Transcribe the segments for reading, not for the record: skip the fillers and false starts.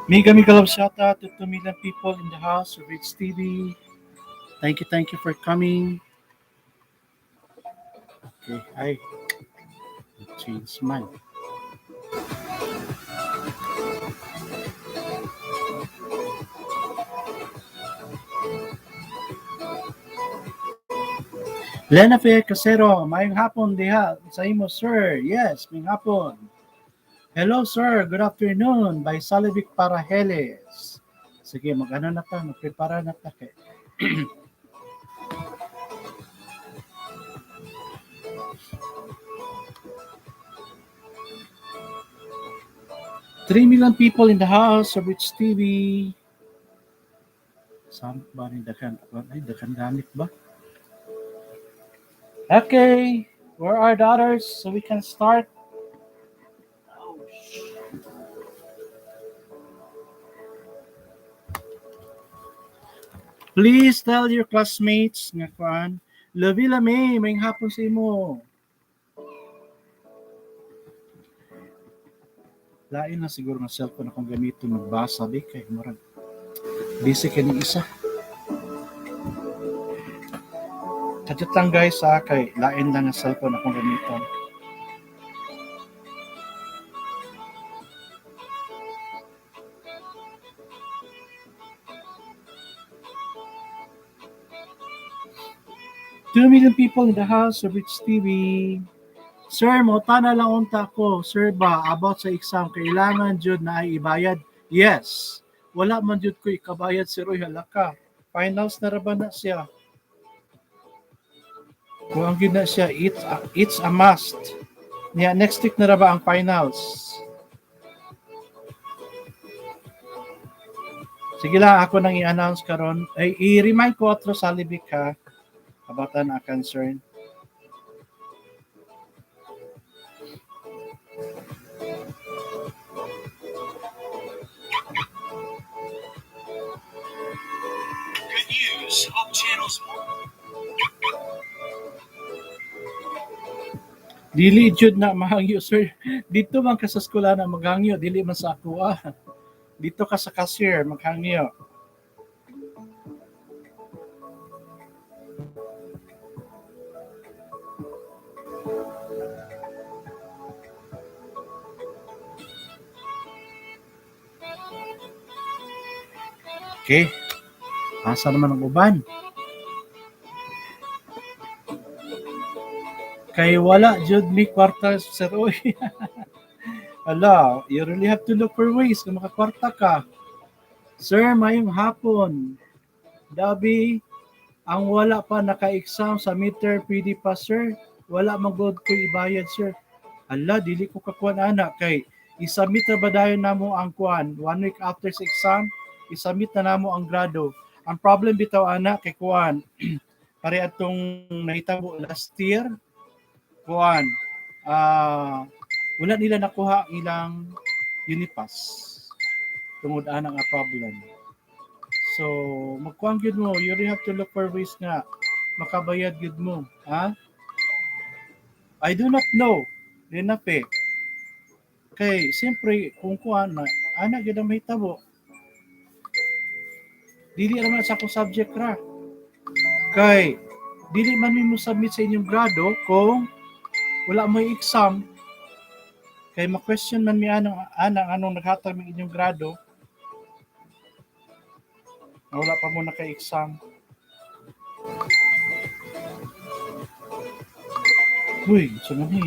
Mega love shout out to 2 million people in the house of Rich TV. Thank you for coming. Okay, hi. Change mine. Lena Fe Casero, mayang hapon diha sa imo, sir. Yes, mayang hapon. Hello, sir. Good afternoon. By Salivic Paraheles. Sige, mag-ano na ta, magprepara na ta. Kay. 3 million people in the house of Rich TV. Saan ba ni dakan? Ay, dakan gamit ba? Okay, where are the others so we can start? Oh, please tell your classmates nga kuan, Lavila May, may hapon sa imo. Lain na siguro nga cellphone akong gamito magbasa di kay murag busy kani isa. Kadto lang guys sa kay lain lang nga cellphone akong gamiton. Two million people in the house of Rich TV. Sir, mo tana lang unta ko. Sir ba, about sa exam, kailangan jud na ay ibayad? Yes. Wala man jud ko ikabayad si Roy halaka. Finals na ra ba na siya? Kung ang gina siya, it's a must. Niya, next week na ra ba ang finals? Sige lang, ako nang i-announce karon. Ay, i-remind ko atro sa libik ha. About na concern. Good news. Hope channels dili jud na mahangyo sir. Dito man ka sa eskwela na maghangyo, dili man sa ako ah. Dito ka sa cashier maghangyo. Okay. Asa naman ang uban? Kay wala jud mi kwarta sir oy. Ala, you really have to look for ways kung makakwarta ka. Sir, mayong hapon. Dabi, ang wala pa naka-exam sa meter PD pa sir. Wala magod ko ibayad sir. Ala, dili ko kakuan anak kay isubmit na ba dayon namo ang kuan 1 week after sa exam, isubmit na namo ang grado. Ang problem bitaw anak kay kuan pare atong nahitabo last year kuan wala nila nakuha ilang Unipass tungod ana nga problem. So, magkuhan gyud mo, you really have to look for ways nga makabayad gyud mo, ha? I do not know. Dinape. Kay siyempre kung kuan na ana gyud ang mahitabo. Dili ra man sa akong subject ra. Kay dili man mo submit sa inyong grado kung wala mo exam. Kay ma-question man mi anong naghatag ng inyong grado. Na wala pa mo naka-exam. Uy, sumahi.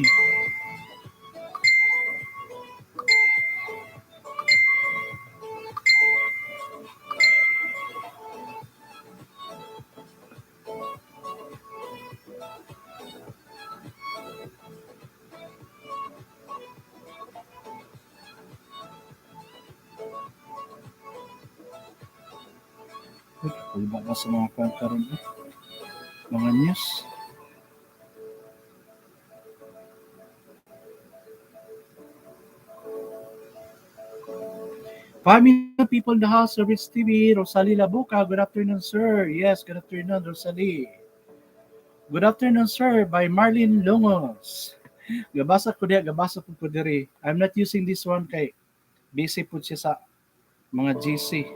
Iba na sa mga karon mga news. Family people in the house, Service TV, Rosalie Labuca, good afternoon, sir. Yes, good afternoon, Rosalie. Good afternoon, sir, by Marlene Longos. Gabasa ko diri. I'm not using this one kay busy po siya sa mga GC.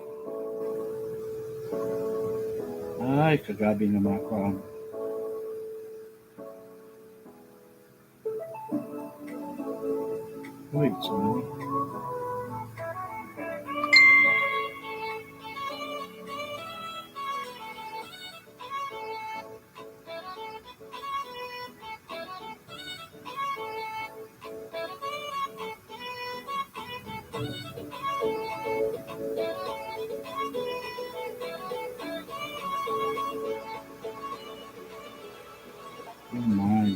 Ay, kagabi nga mga kuan. Uy, sorry. Oh my.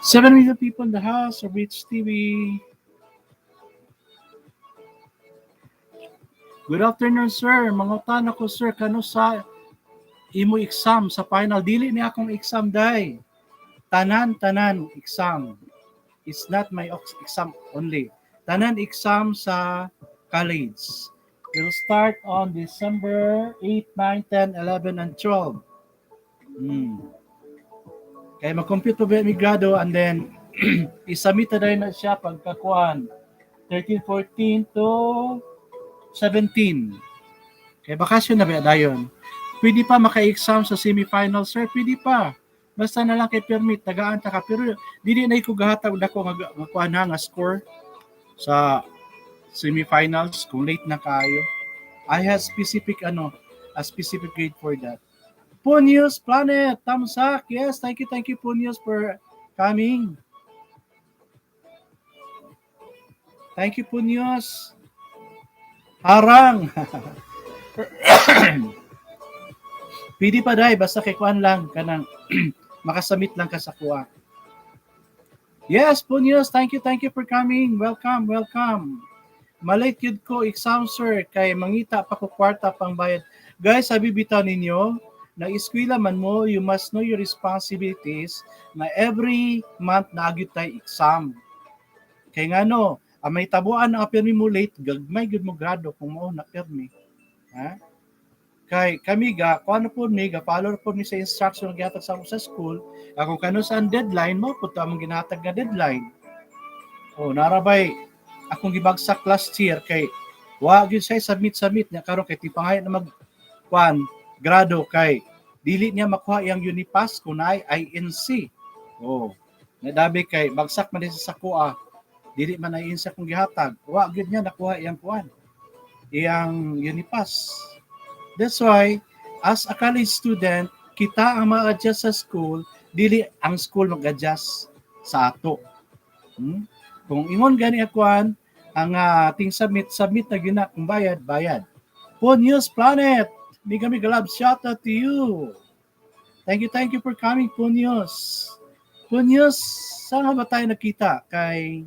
Seven million people in the house of Rich TV. Good afternoon, sir. Mangutan ako, sir. Kano sa imo exam sa final? Dili ni akong exam, day. Tanan exam. It's not my exam only. Tanan exam sa college. We'll start on December 8, 9, 10, 11, and 12. Kaya mag-compute pa ba migrado and then isubmit na rin na siya pagkakuan 13, 14 to 17. Kaya bakasyon na ba dayon? Pwede pa maka-exam sa semifinal, sir? Pwede pa. Basta na lang kay permit, tagaan ta ka. Pero dili na ko gahatag dako nga kuan nga score sa semifinals kung late na kayo. I have specific a specific grade for that. Punius Planet, thumbs up. Yes, thank you Punius for coming. Thank you Punius. Harang. Pwede pa dai basta kay kuan lang kanang makasubmit lang ka sa kuha. Yes, Punios, thank you for coming. Welcome. Malate yun ko exam, sir, kay mangita pa ko kwarta pang bayad. Guys, sabi bitaw ninyo, na eskwela man mo, you must know your responsibilities na every month na agyud tay exam. Kay ngano, may tabuan ang permi mo late, gagmay gud mo grado kung mao na permi. Ha? Kay kami ga kuno po ni ga follow po ni sa instruction nga gihatag sa school, kung kano sa deadline mo pud among ginatag nga deadline. Narabay akong gibagsak last year kay wa gyud say submit nya karon kay tipangay na mag kuan grado kay dili niya makuha yang Unipass kun ay INC. Nadabi kay bagsak man sa sakua. Dili man ay INC akong gihatag. Wa gyud niya nakuha yang kuan. Iyang Unipass. That's why, as a college student, kita ang ma-adjust sa school, dili ang school mag-adjust sa ato. Kung ingon gani akuan, ang ating submit na gina, kung bayad. Punius Planet, mega love shout out to you. Thank you for coming, Punius. Punius, saan ba tayo nakita? Kay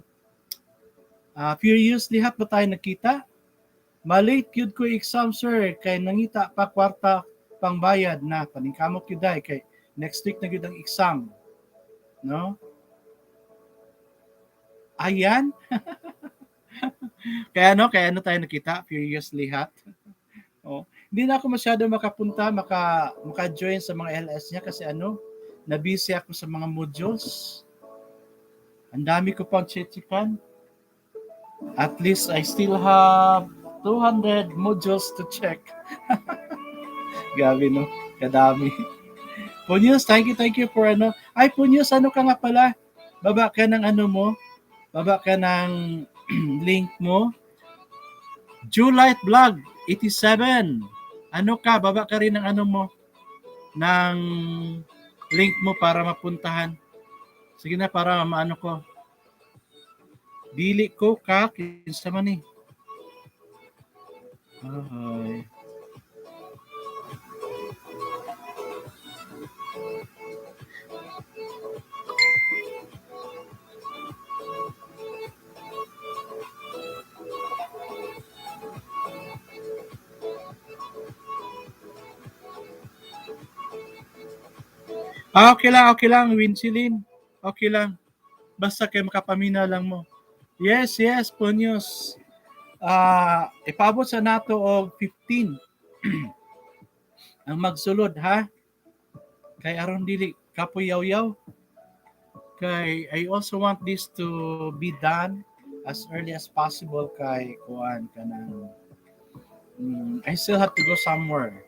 few years lihat ba tayo nakita? Malate yun ko exam, sir, kay nangita pa kwarta pang bayad na paningkamot yun dahil kay next week na yun ang exam. No? Ayan. kaya ano tayo nakita? Furiously hot. Hindi na ako masyado makapunta, maka-join sa mga LS niya kasi na-busy ako sa mga modules. Ang dami ko pang chichikan. At least I still have 200 modules to check. Gabi, no? Kadami. Punyos, thank you for Ay, Punyos, ka nga pala? Baba ka ng mo? Baba ka ng link mo? Juliet Vlog 87. Baba ka rin ng mo? Ng link mo para mapuntahan. Sige na, para maano ko. Dili ko ka, kinsa man eh. Hi. Okay lang, Winchilin. Okay lang. Basta kayo makapamina lang mo. Yes, yes, Punyos. Ipabot sa nato og 15 ang magsulod ha. Kay aron dili kapuyaw-yaw. Kay I also want this to be done as early as possible kay kuan kanang I still have to go somewhere.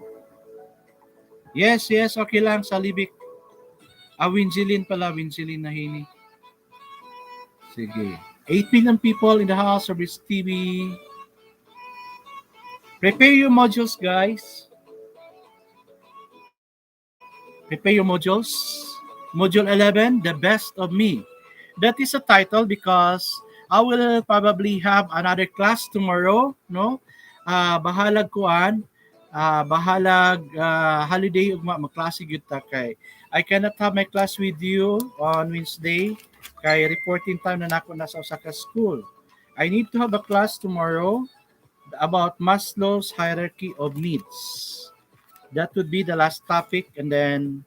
Yes, yes, okay lang sa libik. Winjilin pala, Winjilin na hini. Sige. 8 million people in the house of this TV. Prepare your modules, guys. Prepare your modules. Module 11, The Best of Me. That is a title because I will probably have another class tomorrow, no? Bahalag kuan, bahalag holiday ugma maklase gyud ta kay I cannot have my class with you on Wednesday kay reporting time na nako na sa usa ka school. I need to have a class tomorrow about Maslow's hierarchy of needs. That would be the last topic, and then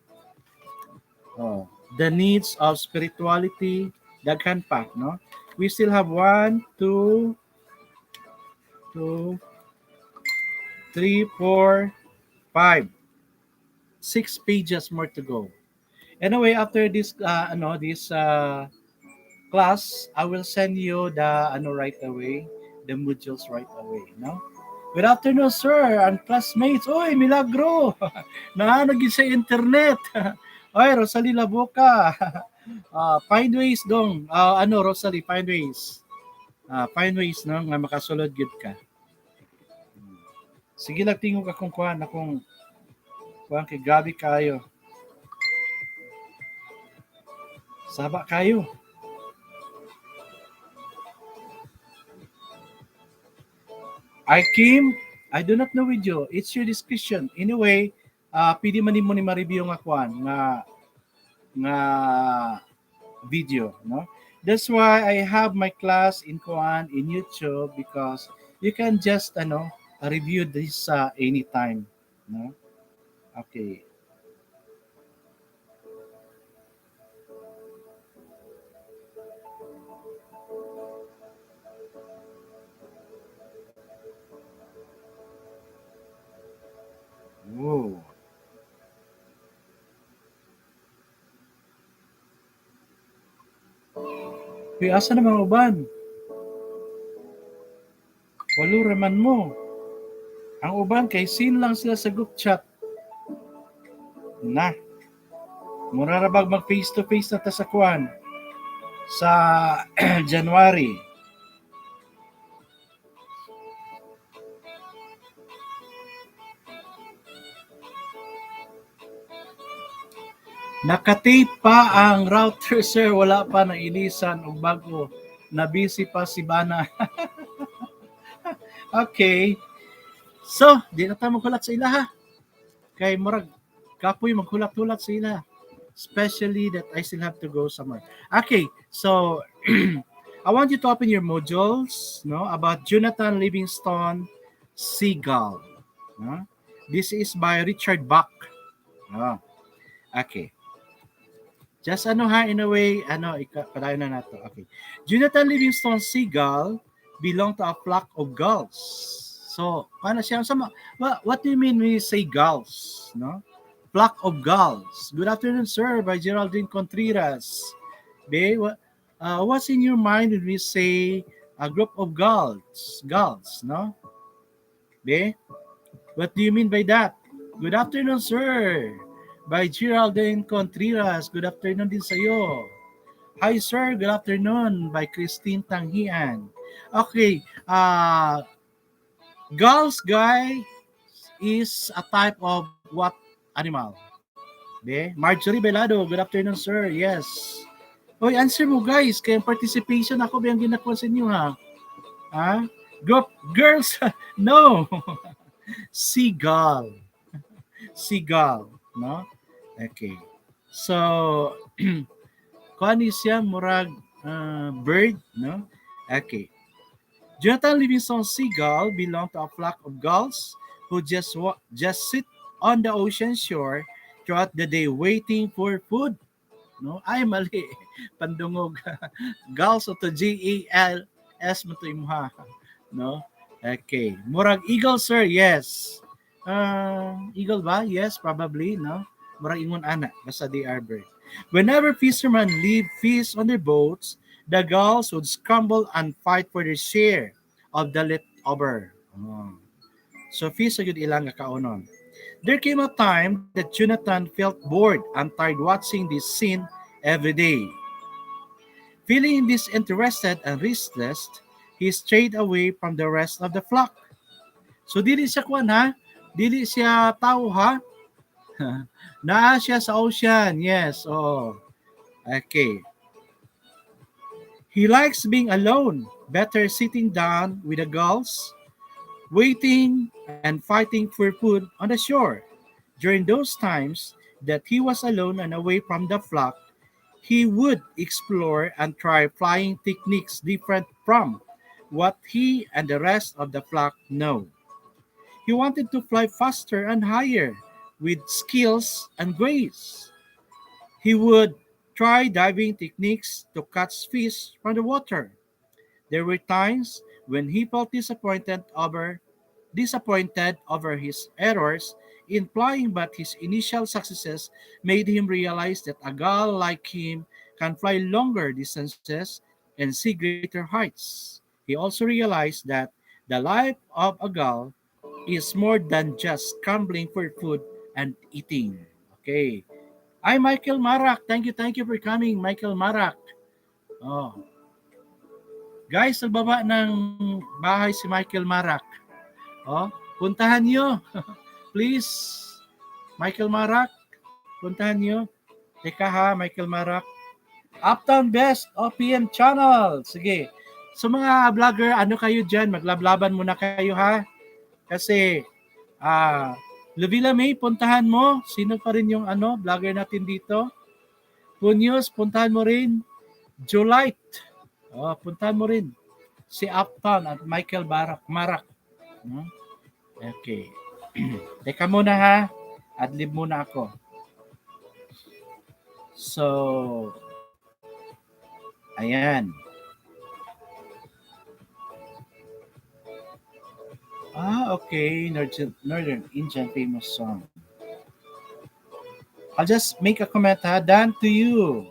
the needs of spirituality, daghan pa, no? We still have 1, 2, 2, 3, 4, 5, 6 pages more to go. Anyway, after this, class, I will send you the right away, the modules right away, no? Good afternoon, sir, and classmates. Oy, milagro! Naanag sa internet. Oy, Rosalie Laboca. Find ways dong. Rosalie, find ways. Find ways, no, nga makasulod gid ka. Sige lang tingog akong kuhan, akong kay gabi kayo. Saba kayo. Kim, I do not know with you. It's your discussion. Anyway, pwede man mo ni ma-review nga kuan nga video, no? That's why I have my class in kuan in YouTube because you can just review this anytime, no? Okay. Whoa. Uy, asa naman uban? Walo raman mo. Ang uban kay sin lang sila sa group chat. Na. Mura ra bag mag face to face na ta sa kuan sa January. Nakatape pa ang router, sir. Wala pa na ilisan o bago. Na busy pa si Bana. Okay. So, di na tayo maghulat sa ila ha. Kay murag, kapoy maghulat-hulat sa ila. Especially that I still have to go somewhere. Okay, so I want you to open your modules, no, about Jonathan Livingston Seagull. No? This is by Richard Bach. No? Okay. Just in a way, padayon na nato. Okay. Jonathan Livingston Seagull belonged to a flock of gulls. So, paano siya? What do you mean when you say gulls? No? Flock of gulls. Good afternoon, sir, by Geraldine Contreras. What's in your mind when we say a group of gulls? Gulls, no? What do you mean by that? Good afternoon, sir. By Geraldine Contreras. Good afternoon din sa iyo. Hi, sir. Good afternoon. By Christine Tanghian. Okay. Gulls, guy, is a type of what animal? Marjorie Belado. Good afternoon, sir. Yes. Oy, answer mo, guys. Kaya participation ako ba yung ginakuha sa inyo, ha? Ha? Group girls? No. Seagull. Seagull. No? Okay. So, kuan siya murag bird, no? Okay. Jonathan Livingston Seagull belonged to a flock of gulls who just sit on the ocean shore throughout the day waiting for food. No? Ay, mali. Pandungog. Gulls o to G-A-L S mo to imuha. No? Okay. Murag eagle, sir. Yes. Eagle ba? Yes, probably, no? Murag ingon ana, basta they are bird. Whenever fishermen leave fish on their boats, the gulls would scramble and fight for their share of the leftover. Oh. So fish agad ilang nga kaunon. There came a time that Jonathan felt bored and tired watching this scene every day. Feeling disinterested and restless, he strayed away from the rest of the flock. So dili siya kuan ha, dili siya tao ha. Naa siya sa ocean, yes, oh. Okay. He likes being alone, better sitting down with the gulls, waiting and fighting for food on the shore. During those times that he was alone and away from the flock, he would explore and try flying techniques different from what he and the rest of the flock know. He wanted to fly faster and higher with skills and grace. He would try diving techniques to catch fish from the water. There were times when he felt disappointed over his errors in flying, but his initial successes made him realize that a gull like him can fly longer distances and see greater heights. He also realized that the life of a gull is more than just scrambling for food and eating. Okay. Hi, Michael Marak. Thank you for coming, Michael Marak. Oh. Guys, nagbaba ng bahay si Michael Marak. Oh, puntahan nyo. Please, Michael Marak, puntahan nyo. Teka ha, Michael Marak. Uptown Best OPM Channel. Sige. So mga vlogger, ano kayo dyan? Maglablaban muna kayo ha. Kasi, Lovila May, puntahan mo. Sino pa rin yung vlogger natin dito? Punyos, puntahan mo rin. Jolite. Oh, puntahan mo rin. Si Uptown at Michael Marak. Hmm? Okay. Teka muna ha. Adlib muna ako. So, ayan. Okay. Northern Indian famous song. I'll just make a comment ha. Dan to you.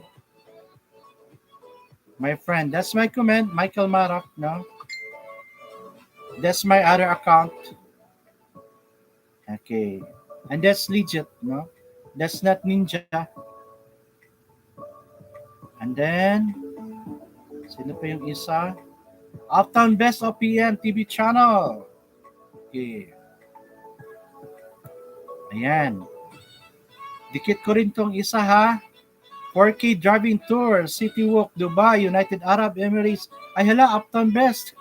My friend. That's my comment. Michael Marak, no? That's my other account. Okay. And that's legit, no? That's not ninja. And then, sino pa yung isa? Uptown Best OPM TV channel. Okay. Ayan. Dikit ko rin tong isa ha. 4K driving tour, City Walk, Dubai, United Arab Emirates. Ay hala, Uptown Best.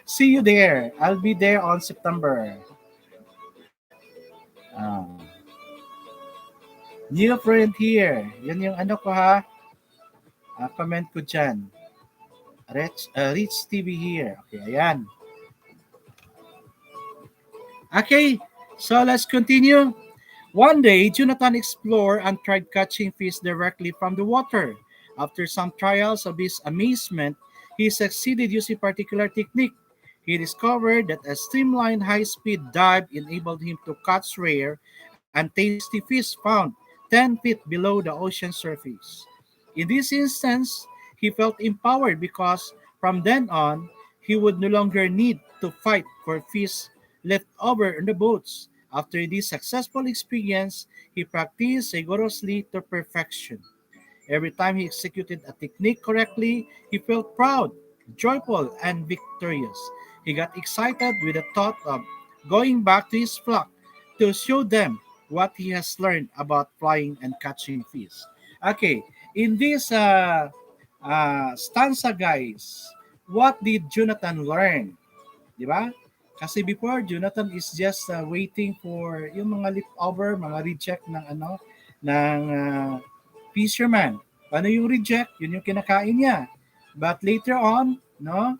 See you there. I'll be there on September. New friend here. Yan yung ko ha. Comment ko dyan. Rich TV here. Okay, ayan. Okay, so let's continue. One day, Jonathan explored and tried catching fish directly from the water. After some trials of his amazement, he succeeded using a particular technique. He discovered that a streamlined high-speed dive enabled him to catch rare and tasty fish found 10 feet below the ocean surface. In this instance, he felt empowered because from then on, he would no longer need to fight for fish left over on the boats. After this successful experience, he practiced rigorously to perfection. Every time he executed a technique correctly, he felt proud, joyful, and victorious. He got excited with the thought of going back to his flock to show them what he has learned about flying and catching fish. Okay, in this stanza, guys, what did Jonathan learn? Di ba? Kasi before, Jonathan is just waiting for yung mga leftover, mga reject ng fisherman. Paano yung reject? Yun yung kinakain niya. But later on, no,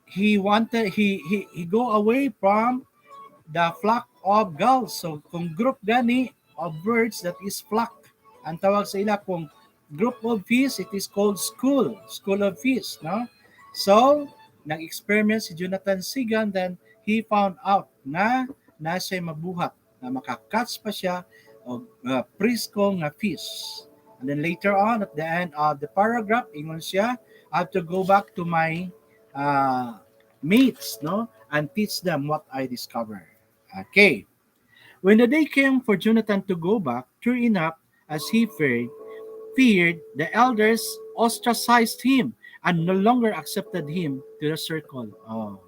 he go away from the flock of gulls. So kung group gani of birds, that is flock. Ang tawag sa ila kung group of fish, it is called school of fish, no? So, nag-experiment si Jonathan Sigan, then he found out na nasa mabuhat na makakatch pa siya o prisko nga fish. And then later on, at the end of the paragraph, ingon siya, I have to go back to my uh, mates, no, and teach them what I discovered. Okay. When the day came for Jonathan to go back, true enough, as he feared, the elders ostracized him and no longer accepted him to the circle. Oh,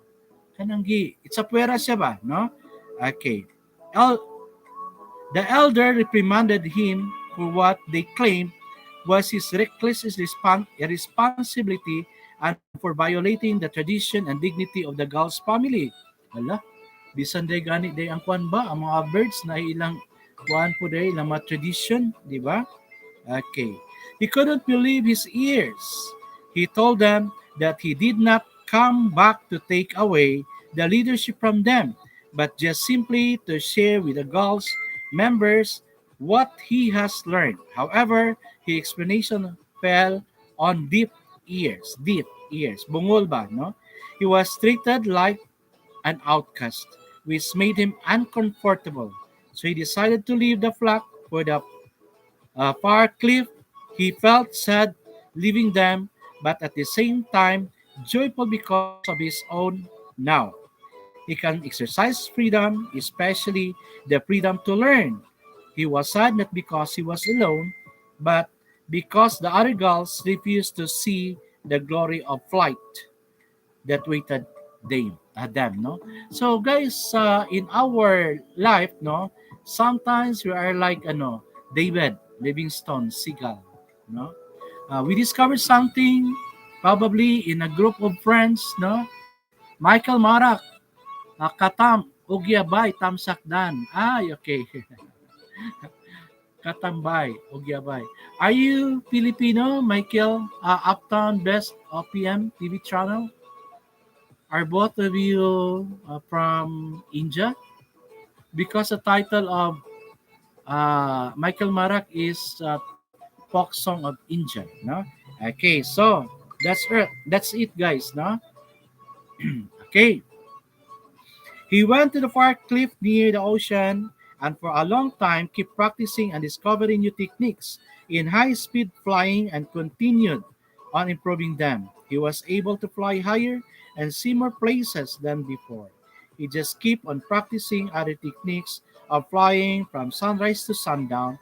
kananggi, it's a puwera siya ba, no? Okay. El- the elder reprimanded him for what they claimed was his reckless irresponsibility and for violating the tradition and dignity of the Gauls family. Hala, bisan day gani day ang kwan ba ang mga birds na ilang kwan po day ilang mga tradition, di ba? Okay. He couldn't believe his ears. He told them that he did not come back to take away the leadership from them, but just simply to share with the Gauls members what he has learned. However, his explanation fell on deep ears. Bungol ba, no? He was treated like an outcast, which made him uncomfortable. So he decided to leave the flock for the far cliff. He felt sad leaving them, but at the same time joyful because of his own now. He can exercise freedom, especially the freedom to learn. He was sad not because he was alone, but because the other girls refused to see the glory of flight that waited them, no. So guys, in our life, no, sometimes we are like David Livingstone Seagull, no. We discovered something probably in a group of friends, no. Michael Marak, Katam Ugyabay Tamsakdan. Ay, okay. Katambay Ugyabay. Are you Filipino, Michael? Uptown Best OPM TV channel? Are both of you from India? Because the title of Michael Marak is folk song of India, no? Okay, so that's it, guys, no? Okay, he went to the far cliff near the ocean and for a long time kept practicing and discovering new techniques in high-speed flying and continued on improving them. He was able to fly higher and see more places than before. He just kept on practicing other techniques of flying from sunrise to sundown.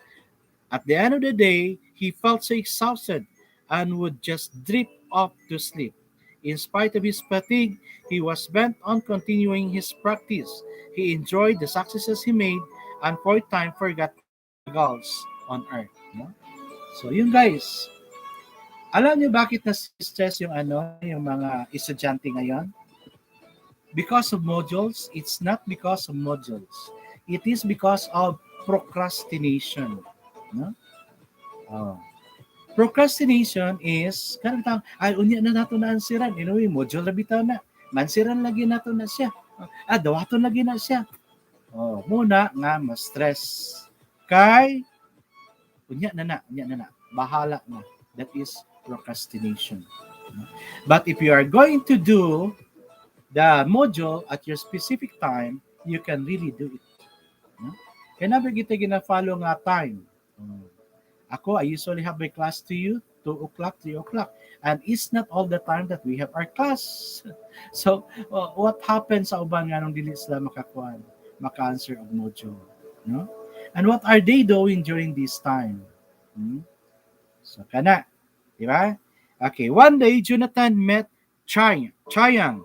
At the end of the day, he felt so exhausted and would just drift off to sleep. In spite of his fatigue, he was bent on continuing his practice. He enjoyed the successes he made and for a time forgot the goals on earth. No? So yun guys, alam niyo bakit na-stress yung yung mga estudyante ngayon? Because of modules, it's not because of modules. It is because of procrastination. No? Oh. Procrastination is kanang tang ay unya na nato na ansiran anyway module na bitaw na mansiran lagi nato na siya dawaton lagi na siya muna nga mas stress kay unya na bahala na that is procrastination. But if you are going to do the module at your specific time, you can really do it, no? Kaya na ba kita gina-follow nga time. Ako, I usually have my class to you, 2 o'clock, 3 o'clock. And it's not all the time that we have our class. So, what happens sa uban nga nung dili sila maka-answer of module? No? And what are they doing during this time? So, kana. Diba? Okay, one day, Jonathan met Chayang,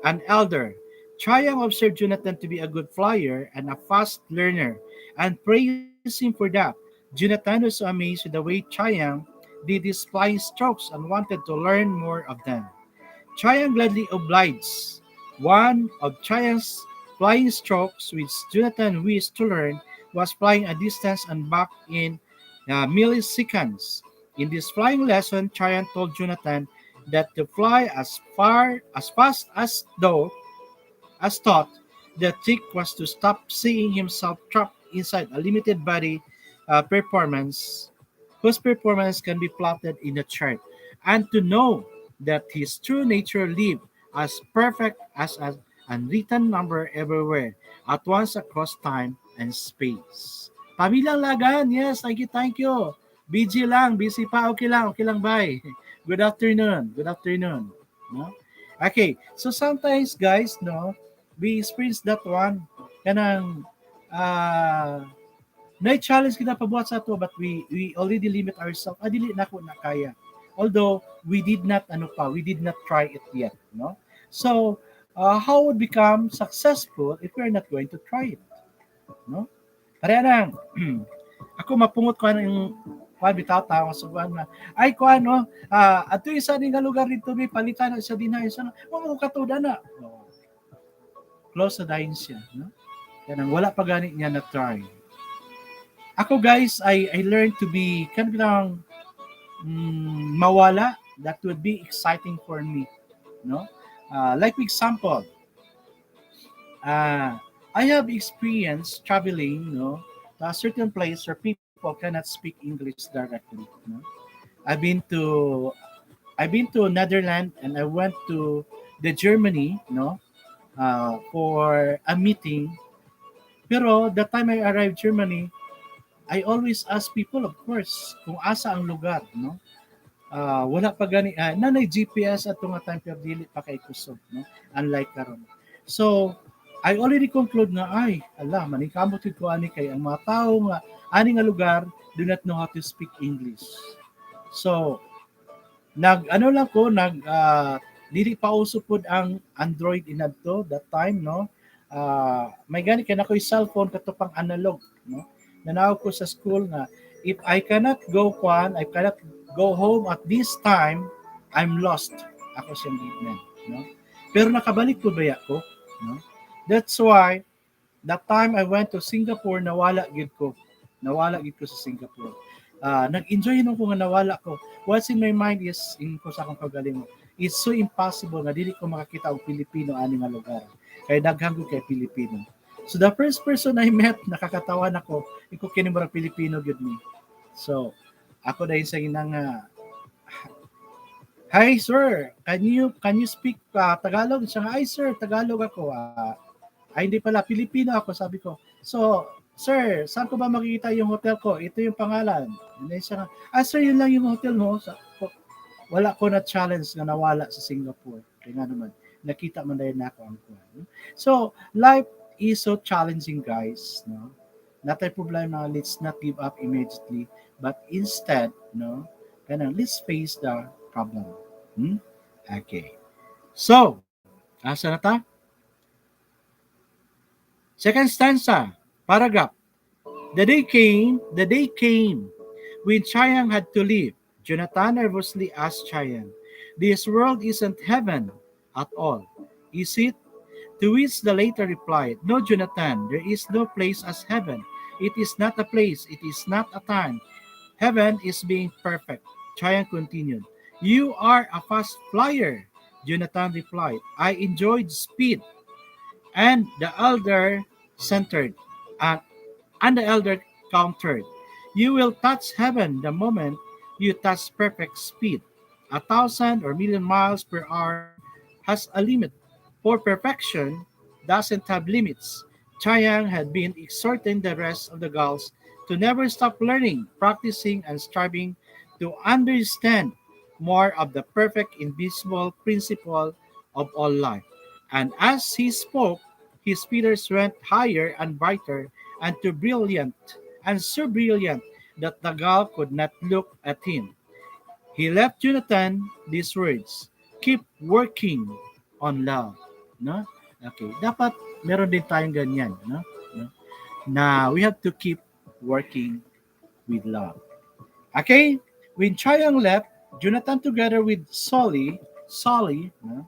an elder. Chayang observed Jonathan to be a good flyer and a fast learner and praised him for that. Jonathan was so amazed with the way Chayang did his flying strokes and wanted to learn more of them. Chayang gladly obliged. One of Chayang's flying strokes, which Jonathan wished to learn, was flying a distance and back in milliseconds. In this flying lesson, Chayang told Jonathan that to fly as fast as thought, the trick was to stop seeing himself trapped inside a limited body performance whose performance can be plotted in a chart, and to know that his true nature lived as perfect as an unwritten number everywhere, at once across time and space. Pamilyang Lagan, yes, thank you. Busy lang, busy pa, okay lang, bye. Good afternoon, good afternoon. No? Okay, so sometimes guys, no, we experience that one, kanang, uh, may challenge kita pabuhat sa to, but we already limit ourselves. Dili na ko na kaya. Although we did not try it yet, no? So, how would become successful if we're not going to try it, no? Kaya nang ako mapungot ko ng kuan bitaw tawo sa kuan na ay kuan no ato isa ni nga lugar dito may palitan sa dinay sa mo katuda na. Oh, close na dahin siya, no? Kaya nang wala pa gani niya na try. Ako guys, I learned to be kanang mawala. That would be exciting for me, no? Like for example, uh, I have experience traveling, no, to a certain place where people cannot speak English directly. No? I've been to I've been to Netherlands and I went to the Germany, no, for a meeting. Pero the time I arrived Germany, I always ask people, of course, kung asa ang lugar, no? Wala pa gani nanay GPS at nga time pero dili pa kay kusog, no? Unlike karon. So, I already conclude na ay, ala, manikamot ko ani kay ang mga tao nga ani nga lugar do not know how to speak English. So, nag ano lang ko dili pa uso pod ang Android inadto that time, no. May gani kay nakoy cellphone kato pang analog, no. Nanaw ko sa school nga if I cannot go I cannot go home at this time, I'm lost. Ako siyang gitna, no. Pero nakabalik ko ba ko, no. That's why that time I went to Singapore, nawala gid ko. Nawala gid ko sa Singapore. Nag-enjoy nung ko nga nawala ko. What's in my mind is in ko sa akong kagalingon. It's so impossible nga dili ko makakita og Pilipino ani nga lugar. Kay daghang ko kay Pilipino. So the first person I met, nakakatawan ako, iko kini murag Pilipino gyud ni. So ako dahil sa inang hi sir, can you speak Tagalog? Siya nga, ay sir, Tagalog ako. Ay hindi pala, Pilipino ako, sabi ko. So, sir, saan ko ba makikita yung hotel ko? Ito yung pangalan. And then siya nga, sir, yun lang yung hotel mo. Wala ko na challenge na nawala sa Singapore. Kaya nga naman, nakita man dahil na ako ang kuwan. So, life is so challenging, guys. No? Not a problema, let's not give up immediately. But instead, no, let's face the problem. Okay. So, asa na ta? Second stanza, paragraph. The day came when Chiang had to leave. Jonathan nervously asked Chiang, "This world isn't heaven at all, is it?" To which the latter replied, "No, Jonathan, there is no place as heaven. It is not a place, it is not a time. Heaven is being perfect." Chiang continued, "You are a fast flyer." Jonathan replied, "I enjoyed speed." And the elder centered, and, and the elder countered, "You will touch heaven the moment you touch perfect speed. 1,000 or million miles per hour has a limit. For perfection doesn't have limits." Chiang had been exhorting the rest of the girls to never stop learning, practicing, and striving to understand more of the perfect invisible principle of all life. And as he spoke, his feathers went higher and brighter and too brilliant and so brilliant that the girl could not look at him. He left Jonathan these words, "Keep working on love." No? Okay. Dapat meron din tayong ganyan. No? No? Na we have to keep working with love. Okay? When Chayang left, Jonathan together with Solly, no,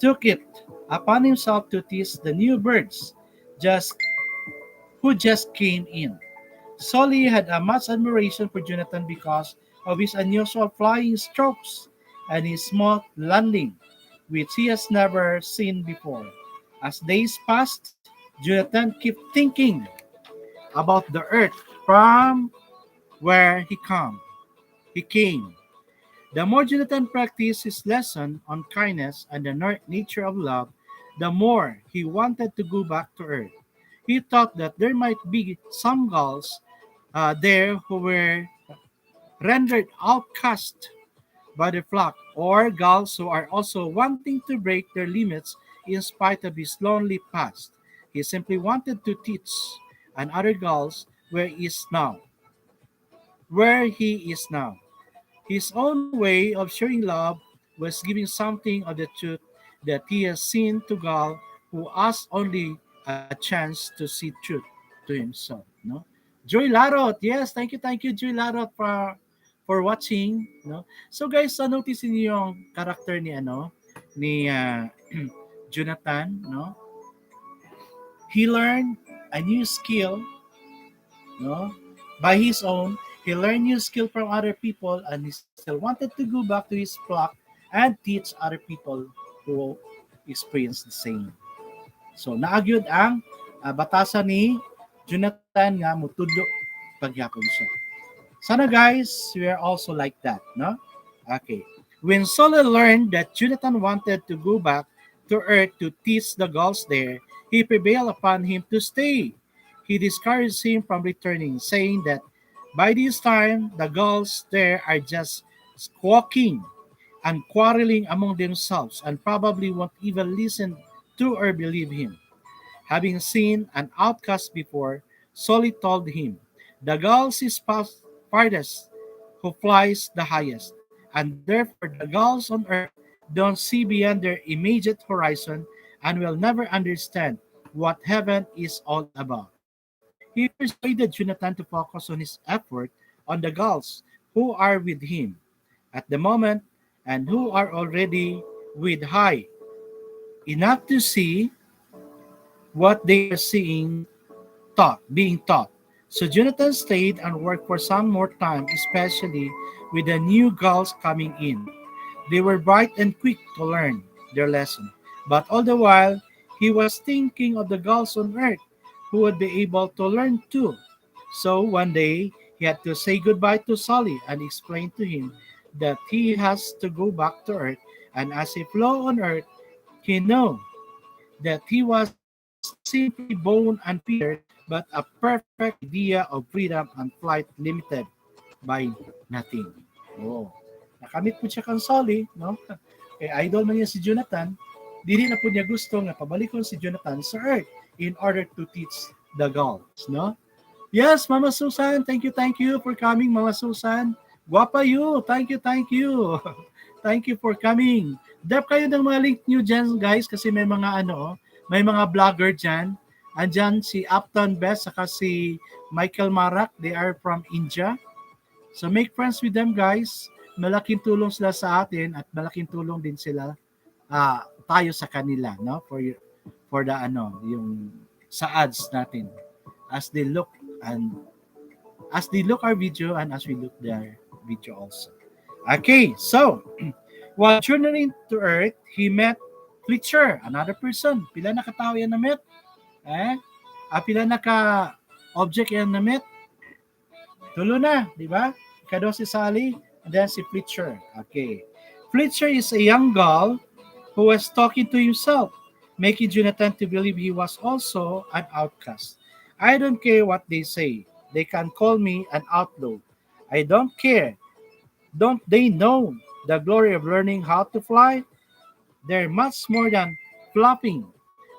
took it upon himself to tease the new birds just who just came in. Solly had a much admiration for Jonathan because of his unusual flying strokes and his smooth landing, which he has never seen before. As days passed, Jonathan kept thinking about the earth from where he came. The more Jonathan practiced his lesson on kindness and the nature of love, the more he wanted to go back to Earth. He thought that there might be some gulls there who were rendered outcast by the flock, or gulls who are also wanting to break their limits in spite of his lonely past. He simply wanted to teach and other gulls where he is now. His own way of showing love was giving something of the truth that he has seen to Gal, who asked only a chance to see truth to himself. No, Joy Larot, yes, thank you, Joy Larot, for watching. No, so guys, notice niyo yung character ni Jonathan. No, he learned a new skill. No, by his own. He learned new skill from other people and he still wanted to go back to his flock and teach other people who experience the same. So naagyod ang batasan ni Jonathan nga mutudlo pagyapon siya. Sana guys, we are also like that, no? Okay. When Solo learned that Jonathan wanted to go back to Earth to teach the gulls there, he prevailed upon him to stay. He discouraged him from returning, saying that by this time the gulls there are just squawking and quarreling among themselves and probably won't even listen to or believe him. Having seen an outcast before, Solly told him, the gulls is farthest who flies the highest, and therefore the gulls on earth don't see beyond their immediate horizon and will never understand what heaven is all about. He persuaded Jonathan to focus on his effort on the gulls who are with him at the moment and who are already with high enough to see what they are being taught. So Jonathan stayed and worked for some more time, especially with the new girls coming in. They were bright and quick to learn their lesson. But all the while, he was thinking of the girls on earth who would be able to learn too. So one day, he had to say goodbye to Sully and explain to him that he has to go back to earth. And as he flew on earth, he knew that he was not simply bone and feathers, but a perfect idea of freedom and flight limited by nothing. Oh. Nakamit po siya kang Solly, no? Kay idol man niya si Jonathan, dili na po niya gusto nga pabalikon si Jonathan sa Earth in order to teach the girls, no? Yes, Mama Susan, thank you for coming, Mama Susan. Guwapa you, thank you, thank you. Thank you for coming. Drop kayo ng mga link nyo dyan, guys, kasi may mga may mga vlogger dyan. Andyan si Upton Best, saka si Michael Marak, they are from India. So make friends with them, guys. Malaking tulong sila sa atin at malaking tulong din sila tayo sa kanila, no? For the yung sa ads natin as they look our video and as we look their video also. Okay, so while journeying to Earth, he met Fletcher, another person. Pila na katao yan na met? Pila na ka object yan na met? Tulo na, di ba? Ikado si Sally, and then si Fletcher. Okay. Fletcher is a young girl who was talking to himself, making Jonathan to believe he was also an outcast. I don't care what they say. They can call me an outlaw. I don't care. Don't they know the glory of learning how to fly? They're much more than flapping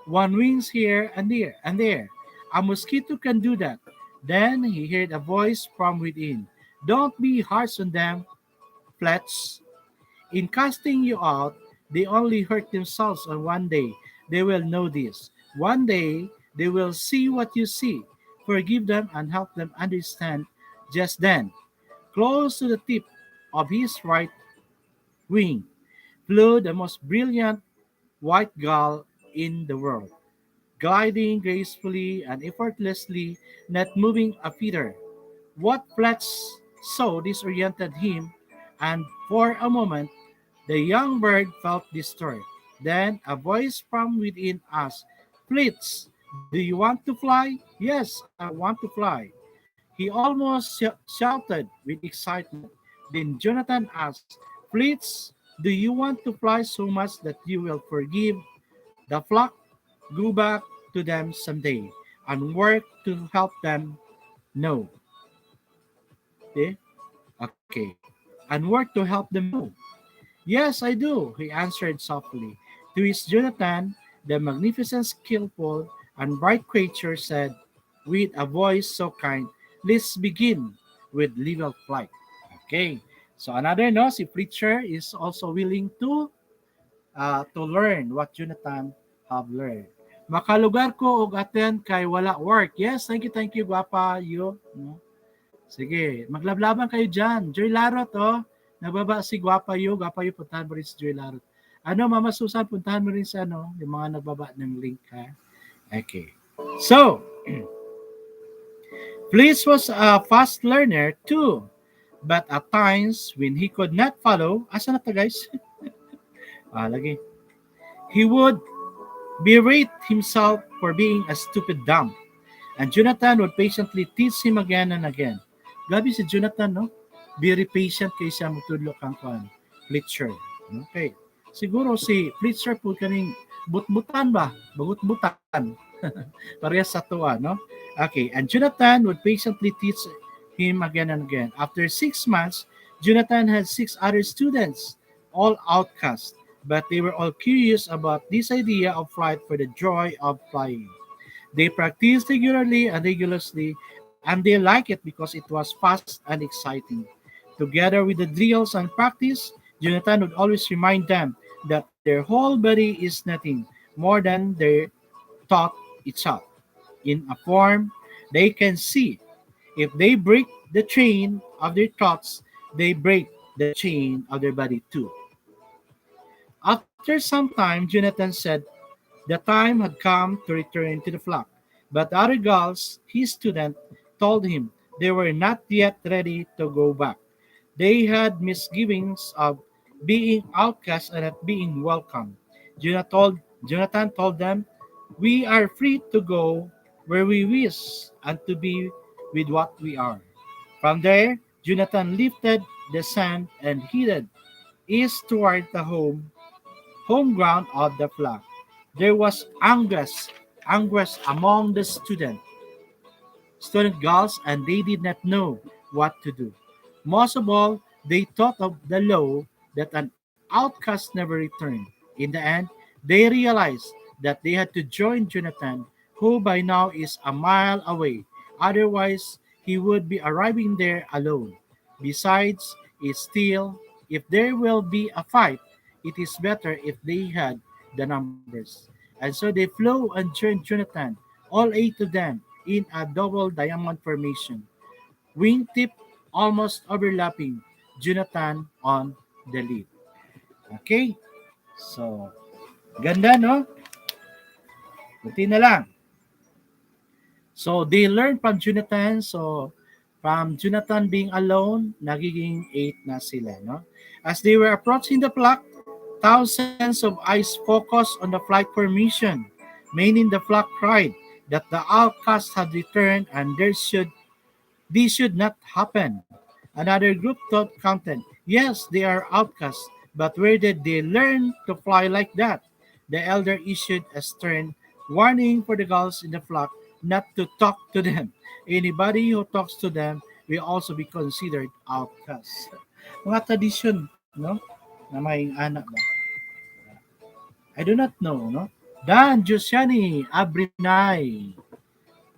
one wings here and there and there. A mosquito can do that. Then he heard a voice from within. Don't be harsh on them, Fletch. In casting you out, they only hurt themselves on one day. They will know this. One day, they will see what you see. Forgive them and help them understand. Just then, close to the tip of his right wing, flew the most brilliant white gull in the world, gliding gracefully and effortlessly, not moving a feather. What Fletch saw disoriented him, and for a moment the young bird felt disturbed. Then a voice from within asked, Fletch, do you want to fly? Yes, I want to fly. He almost shouted with excitement. Then Jonathan asked, Fleets, do you want to fly so much that you will forgive the flock? Go back to them someday and work to help them know. Okay? Okay. And work to help them know. Yes, I do, he answered softly. To his Jonathan, the magnificent, skillful, and bright creature said, with a voice so kind, let's begin with legal flight. Okay. So another no, si preacher is also willing to learn what Jonathan have learned. Makalugar ko og attend kay wala work. Yes, thank you, guapa, you. No? Sige, maglablaban kayo dyan. Joy Larot, oh. Nababa si Guapa yu, puntahan mo rin si Joy Larot. Ano, Mama Susan, puntahan mo rin sa ano, yung mga nagbaba ng link, ha? Okay. So, Bliss was a fast learner too. But at times, when he could not follow, asa na to guys? Lagi. He would berate himself for being a stupid dumb. And Jonathan would patiently teach him again and again. Gabi si Jonathan, no? Very patient kay siya magtudlo kang kwan. Fletcher. Okay. Siguro si Fletcher po kaning butbutan ba? Bagut-butan. Parehas sa tuwa, no? Okay. And Jonathan would patiently teach him again and again. After 6 months, Jonathan had 6 other students, all outcasts, but they were all curious about this idea of flight for the joy of flying. They practiced regularly and rigorously, and they liked it because it was fast and exciting. Together with the drills and practice, Jonathan would always remind them that their whole body is nothing more than their thought itself. In a form they can see. If they break the chain of their thoughts, they break the chain of their body too. After some time, Jonathan said the time had come to return to the flock. But the other girls, his student, told him they were not yet ready to go back. They had misgivings of being outcast and not being welcome. Jonathan told them, we are free to go where we wish and to be with what we are. From there, Jonathan lifted the sand and headed east toward the home ground of the flock. There was anguish among the student girls, and they did not know what to do. Most of all, they thought of the law that an outcast never returned. In the end, they realized that they had to join Jonathan, who by now is a mile away. Otherwise, he would be arriving there alone. Besides, it's still, if there will be a fight, it is better if they had the numbers. And so they flew and joined Jonathan, all 8 of them, in a double diamond formation, wingtip almost overlapping Jonathan on the lead. Okay? So, ganda, no? Buti na lang. So, they learned from Jonathan. So, from Jonathan being alone, nagiging 8 na sila, no? As they were approaching the flock, thousands of eyes focused on the flight formation. Many in the flock cried that the outcast had returned and this should not happen. Another group thought counted, yes, they are outcasts, but where did they learn to fly like that? The elder issued a stern warning for the girls in the flock not to talk to them. Anybody who talks to them will also be considered outcasts. Mga tradisyon, no? Na may anak ba? I do not know, no? Dan Giussiani Abrinay.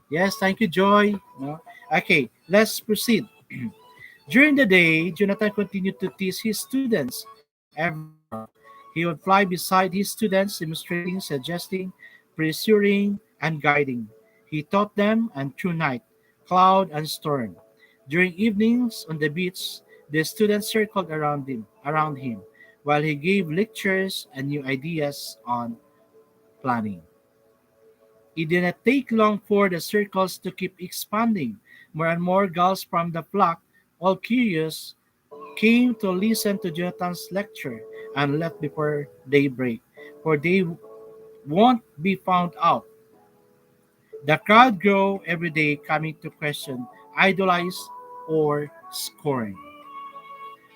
Yes, thank you, Joy. No? Okay, let's proceed. During the day, Jonathan continued to teach his students every hour. He would fly beside his students, demonstrating, suggesting, pursuing, and guiding. He taught them and through night, cloud and storm. During evenings on the beach, the students circled around him, while he gave lectures and new ideas on planning. It did not take long for the circles to keep expanding. More and more girls from the flock, all curious, came to listen to Jonathan's lecture and left before daybreak, for they won't be found out. The crowd grew every day, coming to question, idolize, or scorn.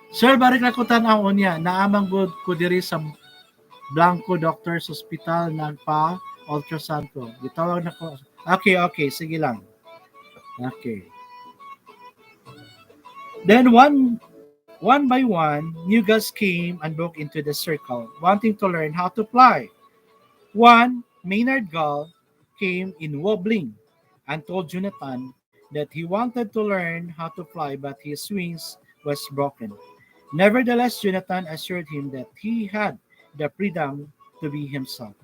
Sir, barik na ko tanaw niya, naamang good ko diri sa Blanco Doctors Hospital nagpa ultrasound ko. Gitawag na ko. Okay, okay, sige lang. Okay. Then one by one, new guys came and broke into the circle, wanting to learn how to fly. One, Maynard Gull, came in wobbling and told Jonathan that he wanted to learn how to fly but his wings was broken. Nevertheless, Jonathan assured him that he had the freedom to be himself.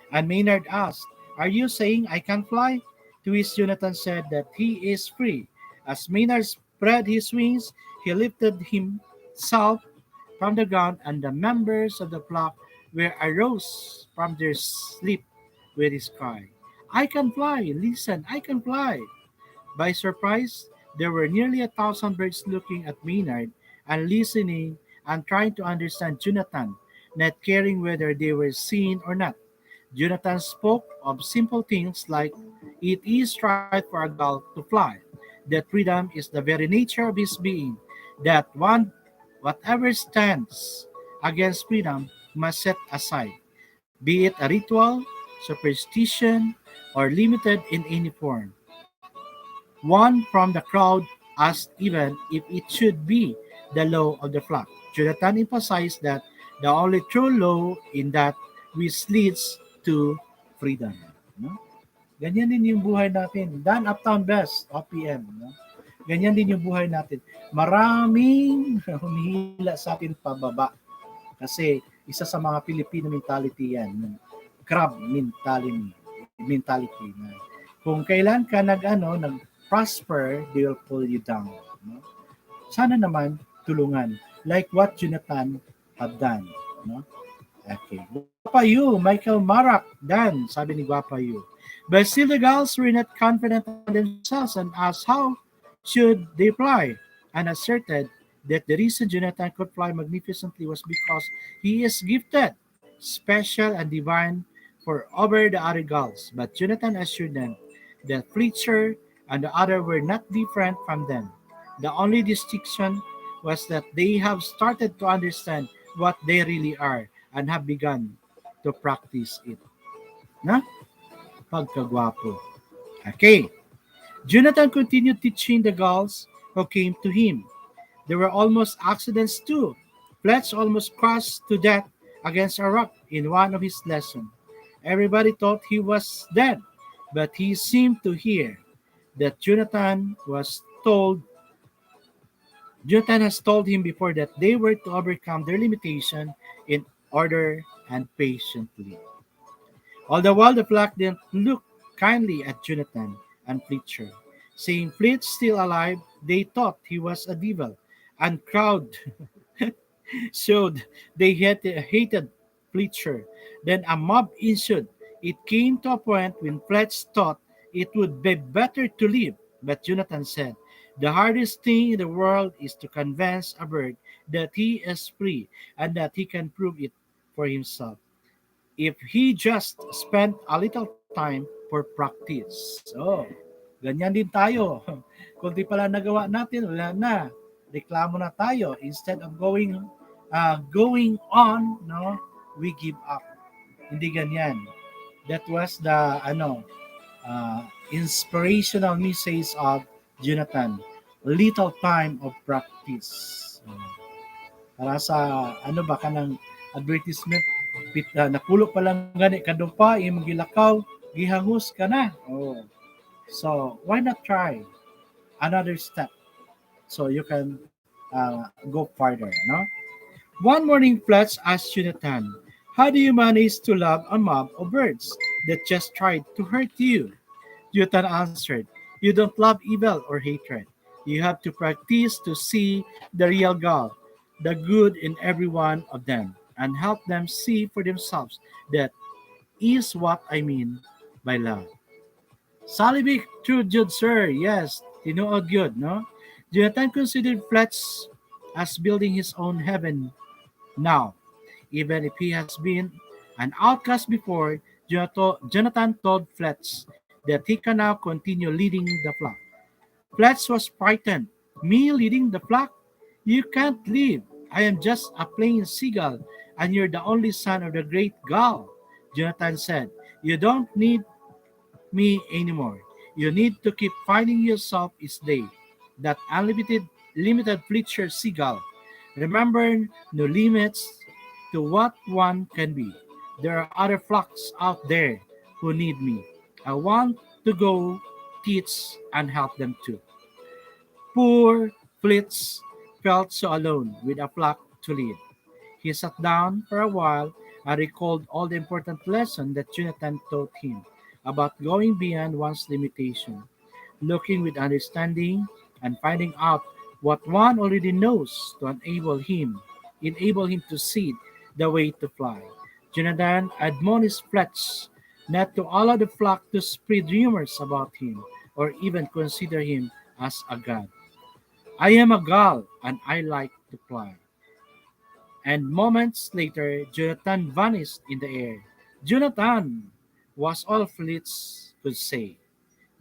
And Maynard asked, "Are you saying I can fly?" To which Jonathan said that he is free. As Maynard spread his wings, he lifted himself from the ground, and the members of the flock were arose from their sleep with his cry, "I can fly! Listen, I can fly!" By surprise, there were nearly 1,000 birds looking at Maynard and listening and trying to understand Jonathan, not caring whether they were seen or not. Jonathan spoke of simple things like, "It is right for a gull to fly, that freedom is the very nature of his being, that whatever stands against freedom must set aside, be it a ritual, superstition, or limited in any form." One from the crowd asked even if it should be the law of the flock. Jonathan emphasized that the only true law in that which leads to freedom. No? Ganyan din yung buhay natin. Dan Uptown Best, OPM. No? Ganyan din yung buhay natin. Maraming humihila sa atin pababa. Kasi isa sa mga Filipino mentality yan. Crab mentality. Na kung kailan ka nag-prosper, they will pull you down. No? Sana naman tulungan. Like what Jonathan have done. No? Okay. Guapa you, Michael Marak, Dan, sabi ni Guapa you. But still the girls were not confident in themselves and asked how should they fly, and asserted that the reason Jonathan could fly magnificently was because he is gifted, special, and divine for over the other girls. But Jonathan assured them that Fletcher and the other were not different from them. The only distinction was that they have started to understand what they really are and have begun to practice it. Na? Pagkagwapo. Okay. Jonathan continued teaching the girls who came to him. There were almost accidents too. Fletch almost crashed to death against a rock in one of his lessons. Everybody thought he was dead, but he seemed to hear that Jonathan has told him before that they were to overcome their limitation in order and patiently. All the while, the flock didn't look kindly at Jonathan and Fletcher. Seeing Fleet still alive, they thought he was a devil, and crowd showed they hated Fletcher. Then a mob ensued. It came to a point when Fletch thought it would be better to leave, but Jonathan said, "The hardest thing in the world is to convince a bird that he is free and that he can prove it for himself, if he just spent a little time for practice." Oh, ganyan din tayo. Kung di pala nagawa natin, wala na. Reklamo na tayo. Instead of going on, no, we give up. Hindi ganyan. That was the inspirational message of Jonathan. Little time of practice. Para sa ba kanang advertisement, napulo pa lang gani kadumpa imong gilakaw, gihangos ka na. Oh. So why not try another step so you can go farther, no? One morning, Fletch asked Jonathan, "How do you manage to love a mob of birds that just tried to hurt you?" Jonathan answered, "You don't love evil or hatred. You have to practice to see the real God, the good in every one of them, and help them see for themselves. That is what I mean by love." Salivik, true Jude, sir. Yes, tinuod yun, no? Jonathan considered Fletch as building his own heaven now. Even if he has been an outcast before, Jonathan told Fletch that he can now continue leading the flock. Fletch was frightened. "Me leading the flock? You can't leave. I am just a plain seagull, and you're the only son of the great gull. Jonathan said, You don't need me anymore. You need to keep finding yourself each day. That limited Fletcher seagull. Remember, no limits to what one can be. There are other flocks out there who need me. I want to go teach and help them too. Poor Fritz felt so alone with a flock to lead. He sat down for a while and recalled all the important lessons that Jonathan taught him about going beyond one's limitation, looking with understanding, and finding out what one already knows to enable him to see the way to fly. Jonathan admonished Fletch not to allow the flock to spread rumors about him or even consider him as a god. I am a gull and I like to fly. And moments later, Jonathan vanished in the air. Jonathan was all Fritz could say.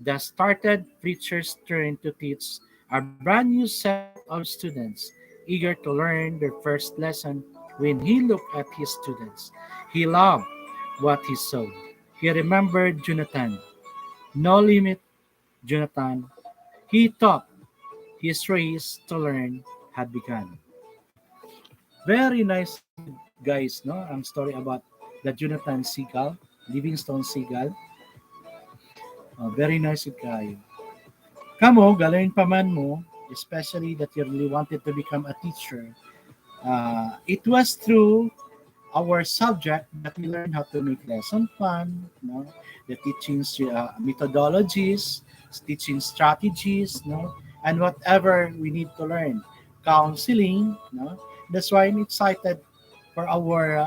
Thus started Fletcher's turn to teach a brand new set of students, eager to learn their first lesson. When he looked at his students, he loved what he saw. He remembered Jonathan. No limit, Jonathan. He thought his race to learn had begun. Very nice, guys, no? Ang story about the Jonathan Seagull, Livingstone Seagull. Very nice guy. Kamo, galain pa man mo, especially that you really wanted to become a teacher. It was through our subject that we learned how to make lesson fun, no? The teaching methodologies, teaching strategies, no? And whatever we need to learn, counseling, no? That's why I'm excited for our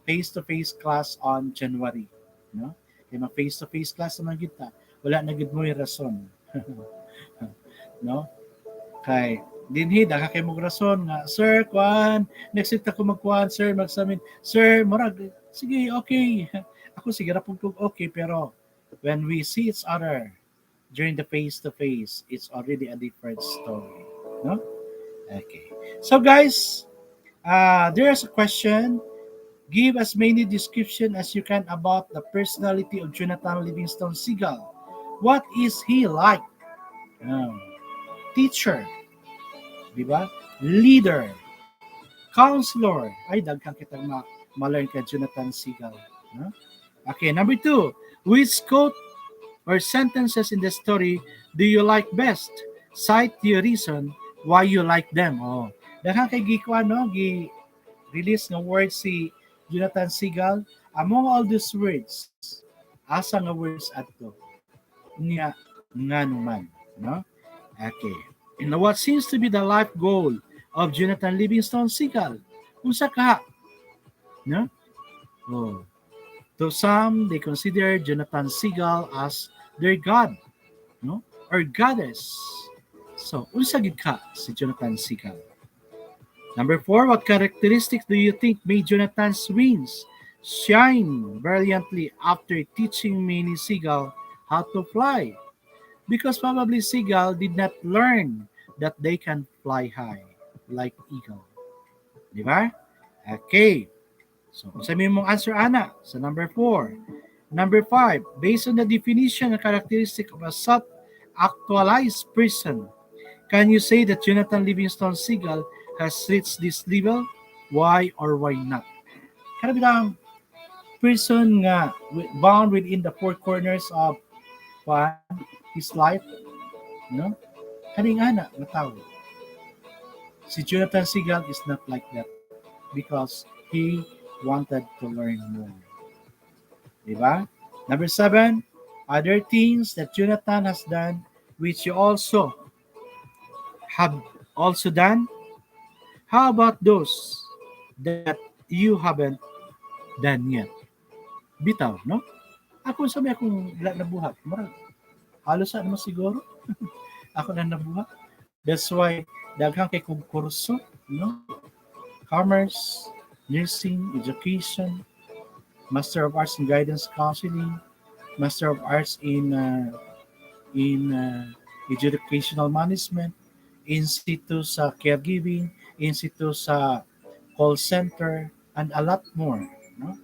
face-to-face class on January, no? Yung mga face-to-face class naman kita, wala na gid mo yung rason. No? Kay dinhi daka kay mong rason nga, sir, kuan, next week ako magkuan, sir, magsamin, sir, murag, sige, okay. Ako sige ra pug okay, pero when we see each other during the face-to-face, it's already a different story. No? Okay. So guys, there's a question. Give as many description as you can about the personality of Jonathan Livingstone Seagull. What is he like? Teacher, di ba? Leader, counselor. Ay, daghang kitang ma-learn ka Jonathan Seagull. No? Okay, number 2. Which quote or sentences in the story do you like best? Cite your reason why you like them. Oh, daghang kay gikuan, no? Release ng words si Jonathan Seagull. Among all these words, asa nga words ato? Nga naman, no? Okay. And what seems to be the life goal of Jonathan Livingstone Seagull? Unsa ka? No? Oh. To some, they consider Jonathan Seagull as their god, no? Or goddess. So, unsa gid ka si Jonathan Seagull? Number 4, what characteristics do you think made Jonathan's wings shine brilliantly after teaching many seagull how to fly? Because probably seagull did not learn that they can fly high like eagle. Di ba? Okay. So, sabi mong answer, Ana, sa number 4. Number 5, based on the definition and characteristic of a self-actualized person, can you say that Jonathan Livingstone Seagull has reached this level? Why or why not? Kana bitang person nga bound within the four corners of his life, no? Kaning ana nga tao. Si Jonathan Seagull is not like that because he wanted to learn more. Diba? Number 7, other things that Jonathan has done which you also have also done. How about those that you haven't done yet? Bitaw, no? Ako sabi akong nabuhat. Marag, halos naman siguro. Ako na nabuhat. That's why, daghang kay kong kurso, no? Commerce, nursing, education, Master of Arts in Guidance Counseling, Master of Arts in Educational Management, in situ sa caregiving, institute sa call center, and a lot more. No?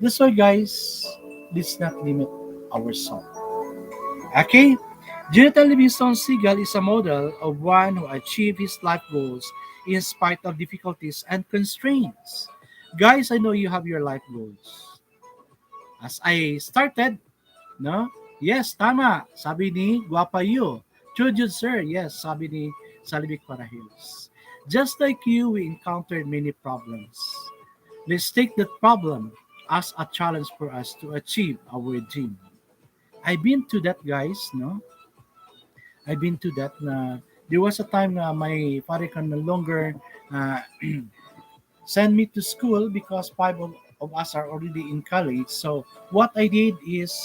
That's why, guys, let's not limit ourselves. Okay? Jonathan Livingston Seagull is a model of one who achieved his life goals in spite of difficulties and constraints. Guys, I know you have your life goals. As I started, no? Yes, tama. Sabi ni Guapa Yu. True, sir. Yes, sabi ni Salibik Parahils. Just like you, we encountered many problems. Let's take that problem as a challenge for us to achieve our dream. I've been to that, guys, no? I've been to that na there was a time na my father can no longer uh, send me to school because of us are already in college. So what I did is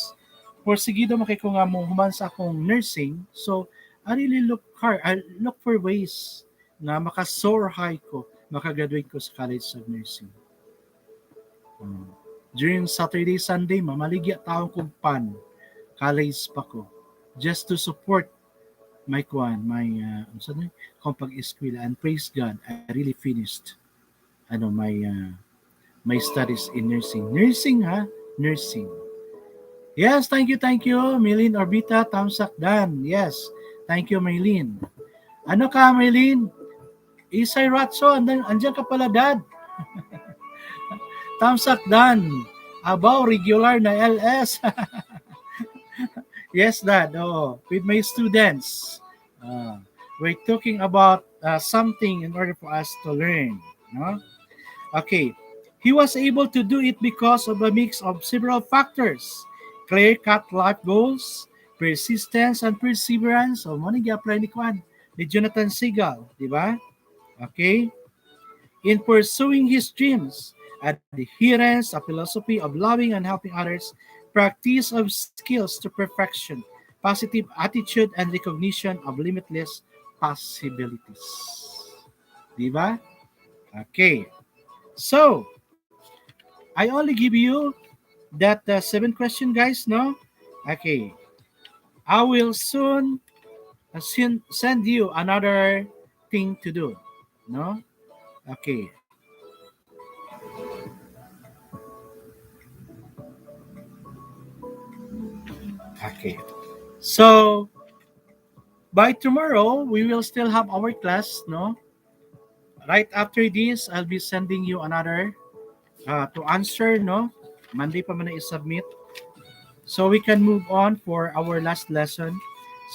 porsigido makiko nga mo human sa akong nursing. So I really look hard. I look for ways na maka-soar high ko, makagraduate ko sa college of nursing. During Saturday, Sunday, mamaligya taong kong pan. College pa ko. Just to support my kung pag-eskwela, and praise God, I really finished my studies in nursing. Nursing, ha? Nursing. Yes, thank you, Maylin Orbita, Tamsak Dan. Yes, thank you, Maylin. Ano ka, Maylin? Isay Ratso, andyan ka pala, Dad. Tamsak Dan. Abaw, regular na LS. Yes, Dad. Oh, with my students. We're talking about something in order for us to learn. No? Okay. He was able to do it because of a mix of several factors. Clear-cut life goals, persistence, and perseverance. So, mo nag-apply ni Jonathan Seagull. Di ba? Okay. In pursuing his dreams, adherence, a philosophy of loving and helping others, practice of skills to perfection, positive attitude, and recognition of limitless possibilities. Diba? Okay. So, I only give you that 7 question, guys, no? Okay. I will soon send you another thing to do, no? Okay. Okay. So, by tomorrow, we will still have our class, no? Right after this, I'll be sending you another to answer, no? Monday pa man i-submit. So we can move on for our last lesson.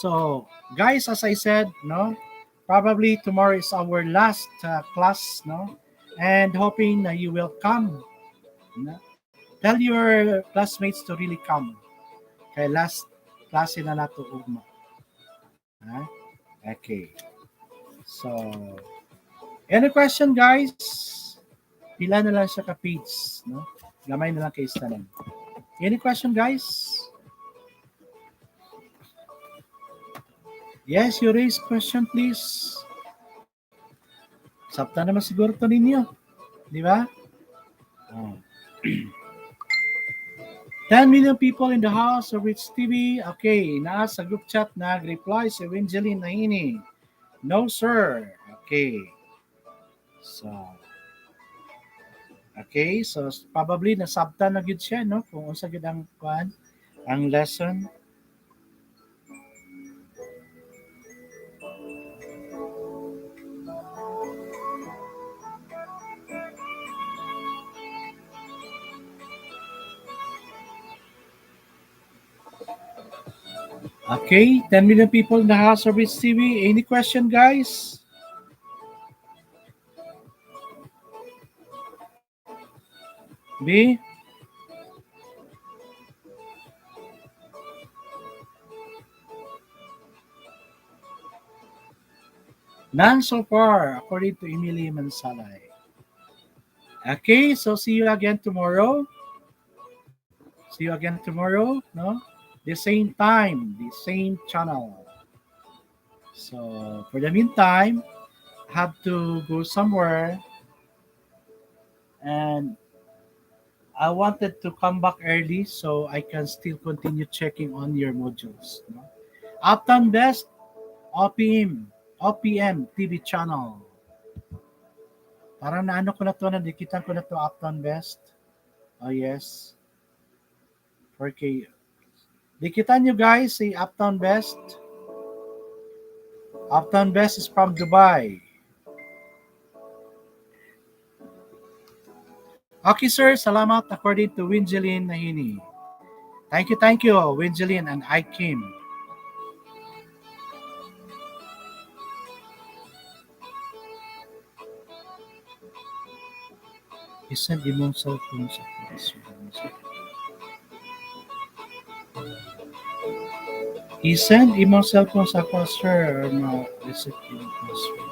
So, guys, as I said, no? Probably tomorrow is our last class, no? And hoping that you will come. No? Tell your classmates to really come. Kay last klase na nato ugma. Ha? Okay. So, any question, guys? Pila na lang siya ka-page, no? Gamay na lang kay Stanan. Any question, guys? Yes, you raise question, please. Sabta naman siguro to ninyo. Di ba? Oh. 10 million people in the house of Rich TV. Okay, sa group chat nag-reply si Winjeline Nahini. No, sir. Okay. So probably nasabta na gyud siya, no? Kung unsa gyud ang lesson. Okay, 10 million people in the house of Rich TV. Any question, guys? B? None so far, according to Emily Mansalay. Okay, so see you again tomorrow. See you again tomorrow, no? The same time, the same channel. So, for the meantime, have to go somewhere, and I wanted to come back early so I can still continue checking on your modules. No? Uptown Best OPM TV channel. Parang naano ko na to, nadikitan ko na to, Uptown Best. Oh, yes. 4K. Dikitan nyo guys, si Uptown Best. Uptown Best is from Dubai. Okay, sir. Salamat according to Winjeline Nahini. Thank you, Winjeline and Ikim. Isend imong cellphone sa Isend imong cellphone sa sir na reset imong password.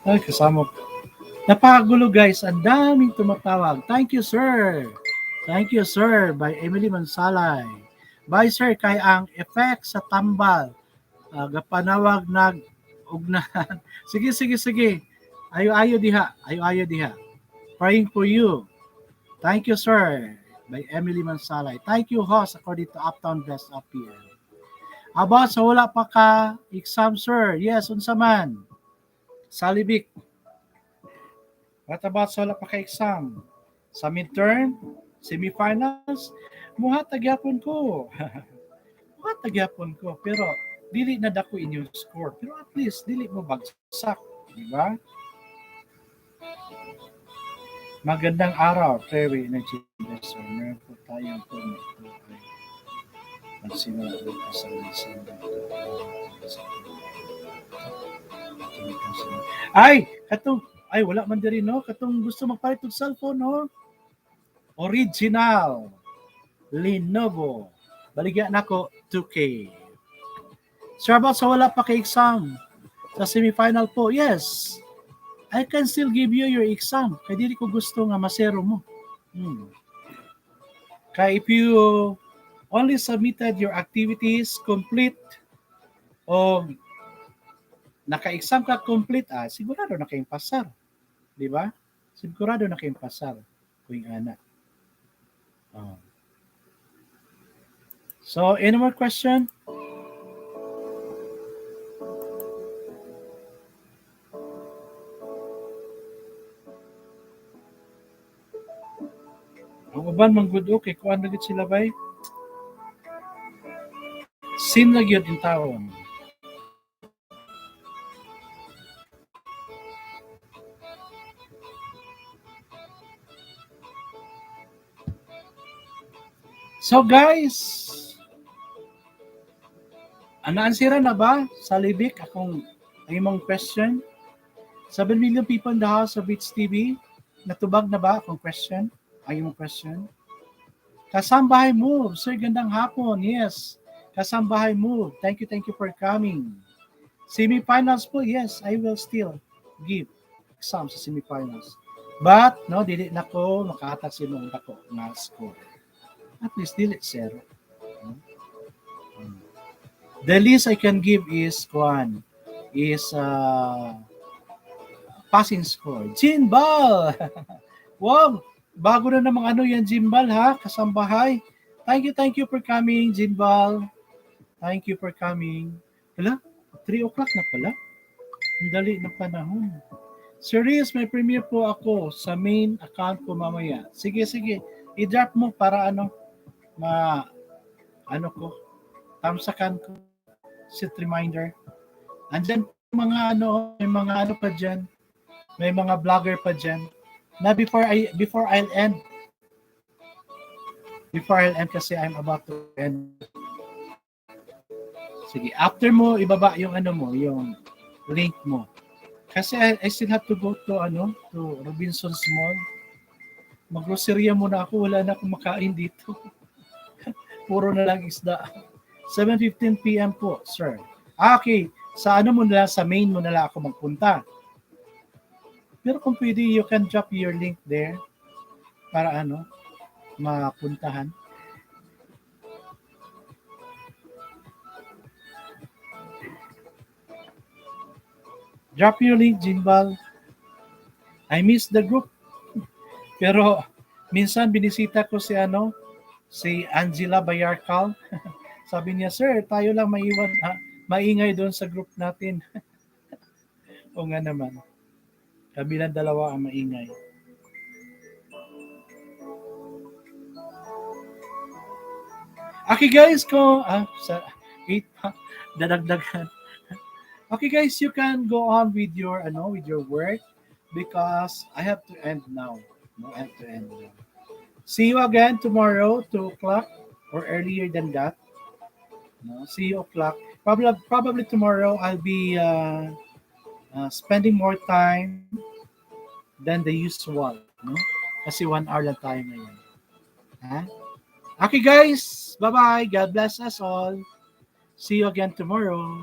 Ay, kasama. Napagulo guys, ang daming tumatawag. Thank you, sir. Thank you, sir. By Emily Mansalay. By sir, kay ang effect sa tambal. Gapanawag nag ugnahan. Sige, sige, sige. Ayo diha. Ayo diha. Praying for you. Thank you, sir. By Emily Mansalay. Thank you, host, according to Uptown Best up here. About sa wala pa ka exam, sir. Yes, unsa man. Salibik. What about sa wala pa ka exam? Sa midterm? Semifinals? Muha tagyapon ko. Muha tagyapon ko. Pero, dili na dako inyong score. Pero at least, dili mo bagsak. Diba? Magandang araw, Terry ng Chineser. Meron po tayong permit po ay magsimula po sa lesson. Ay! Wala man din no? Katong gusto magpalit ng cellphone, no? Original. Lenovo. Baligyan nako 2K. Sir, about sa wala pa ka-exam sa semifinal po, yes. I can still give you your exam. Kaya dili ko gusto nga masero mo. Kaya if you only submitted your activities complete o naka-exam ka complete, sigurado na kayong pasar. Di ba? Sigurado na kayong pasar. Kung ana. So, any more question? Ang uban man good okay, kuan na gid sila bay. Sin na gyud in taon. So guys, na-answeran na ba sa libik akong imong question? 7 million people in the house of Beats TV. Natubag na ba akong question? Ay imong question? Kasambahay Move. Sir, gandang hapon. Yes. Kasambahay Move. Thank you for coming. Semifinals po, yes, I will still give exam sa semifinals. But, no, dili na ko makahatag sinong dako na score. At least dili zero. The least I can give is passing score. Jinbal! Wow! Bago na namang ano yan, Jinbal, ha? Kasambahay. Thank you for coming, Jinbal. Thank you for coming. Hala? 3 o'clock na pala. Ang dali ng panahon. Serious, may premiere po ako sa main account ko mamaya. Sige. I-drop mo para tamsakan ko. Set reminder. Andyan may mga ano pa dyan. May mga vlogger pa dyan. Na before I'll end kasi I'm about to end. Sige, after mo ibaba yung yung link mo. Kasi I still have to go to Robinson's Mall. Mag-grocerya muna ako, wala na akong makain dito. Puro na lang isda. 7:15 PM po, sir. Okay, sa sa main mo na lang ako magpunta. Pero kung pwede, you can drop your link there para mapuntahan. Drop your link, Jinbal. I miss the group. Pero minsan binisita ko si Angela Bayarcal. Sabi niya, sir, tayo lang maingay doon sa group natin. O nga naman, kami lang dalawa ang maingay. Okay guys, sa 8 pa, dadagdagan. Okay guys, you can go on with your work because I have to end now. No, I have to end now. See you again tomorrow, 2 o'clock or earlier than that. No, see you o'clock. Probably tomorrow I'll be spending more time than the usual. No? Kasi 1 hour lang tayo ngayon. Ha? Okay guys, bye-bye. God bless us all. See you again tomorrow.